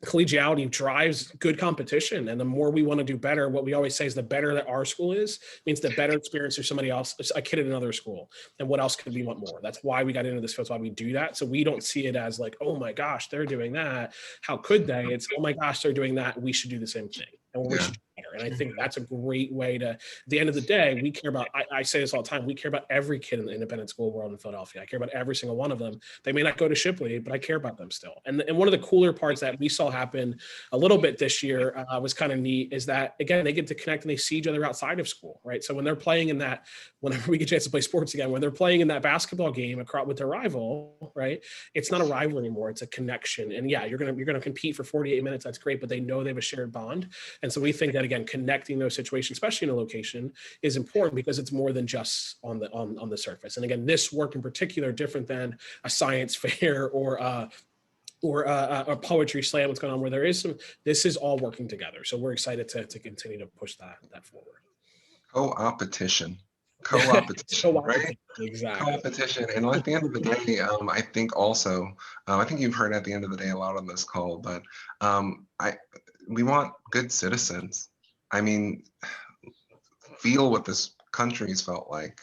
collegiality drives good competition. And the more we want to do better, what we always say is the better that our school is, means the better experience for somebody else, a kid at another school. And what else could we want more? That's why we got into this. That's why we do that. So we don't see it as like, oh my gosh, they're doing that. How could they? It's, oh my gosh, they're doing that. We should do the same thing. And we should do better. And I think that's a great way to, at the end of the day, we care about, I say this all the time, we care about every kid in the independent school world in Philadelphia. I care about every single one of them. They may not go to Shipley, but I care about them still. And one of the cooler parts that we saw happen a little bit this year was kind of neat, is that, again, they get to connect and they see each other outside of school, right? So when they're playing in that, whenever we get a chance to play sports again, when they're playing in that basketball game across with their rival, right? It's not a rival anymore, it's a connection. And yeah, you're gonna compete for 48 minutes, that's great, but they know they have a shared bond. And so we think that, again, connecting those situations, especially in a location, is important because it's more than just on the surface. And again, this work in particular, different than a science fair or a poetry slam, what's going on, where there is some, this is all working together. So we're excited to continue to push that forward. Co-opetition. Co-opetition, right? Exactly. Co-opetition. And at the end of the day, I think also, I think you've heard at the end of the day a lot on this call, but we want good citizens. I mean, feel what this country's felt like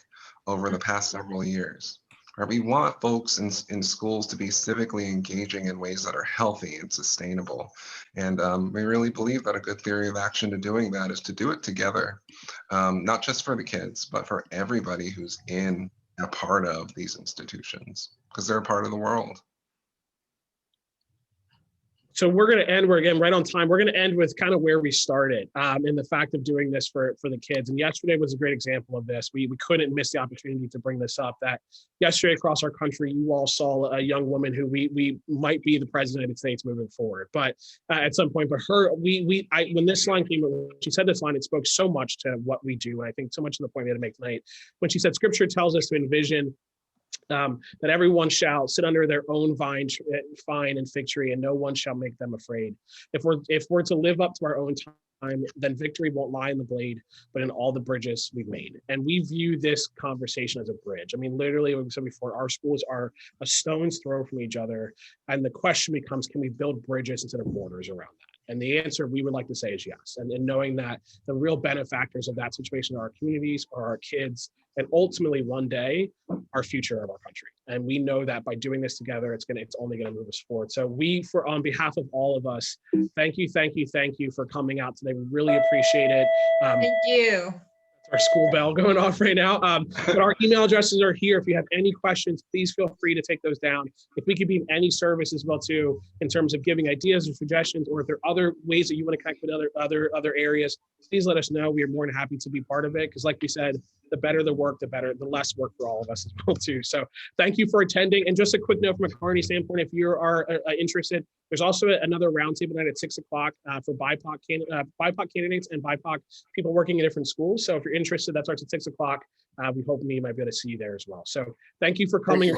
over the past several years. Right? We want folks in schools to be civically engaging in ways that are healthy and sustainable. And we really believe that a good theory of action to doing that is to do it together, not just for the kids, but for everybody who's in a part of these institutions, because they're a part of the world. So we're going to end, we're again right on time. We're going to end with kind of where we started in the fact of doing this for the kids. And yesterday was a great example of this. We couldn't miss the opportunity to bring this up, that yesterday across our country, you all saw a young woman who we might be the president of the United States moving forward. But at some point, but when this line came, when she said this line, it spoke so much to what we do. And I think so much to the point we had to make tonight, when she said, Scripture tells us to envision that everyone shall sit under their own vine and fig tree, and no one shall make them afraid. If we're to live up to our own time, then victory won't lie in the blade, but in all the bridges we've made. And we view this conversation as a bridge. I mean, literally, what we said before, our schools are a stone's throw from each other. And the question becomes, can we build bridges instead of borders around that? And the answer we would like to say is yes. And knowing that the real benefactors of that situation are our communities, are our kids, and ultimately one day, our future of our country. And we know that by doing this together, it's only going to move us forward. So on behalf of all of us, thank you for coming out today. We really appreciate it. Thank you. Our school bell going off right now. But our email addresses are here. If you have any questions, please feel free to take those down. If we could be of any service as well too, in terms of giving ideas or suggestions, or if there are other ways that you want to connect with other areas, please let us know. We are more than happy to be part of it. Because like we said, the better the work, the less work for all of us as well too. So thank you for attending. And just a quick note from a Carney standpoint, if you are interested, there's also another roundtable night at 6 o'clock for BIPOC candidates and BIPOC people working in different schools. So if you're interested, that starts at 6 o'clock. We hope we might be able to see you there as well. So thank you for coming.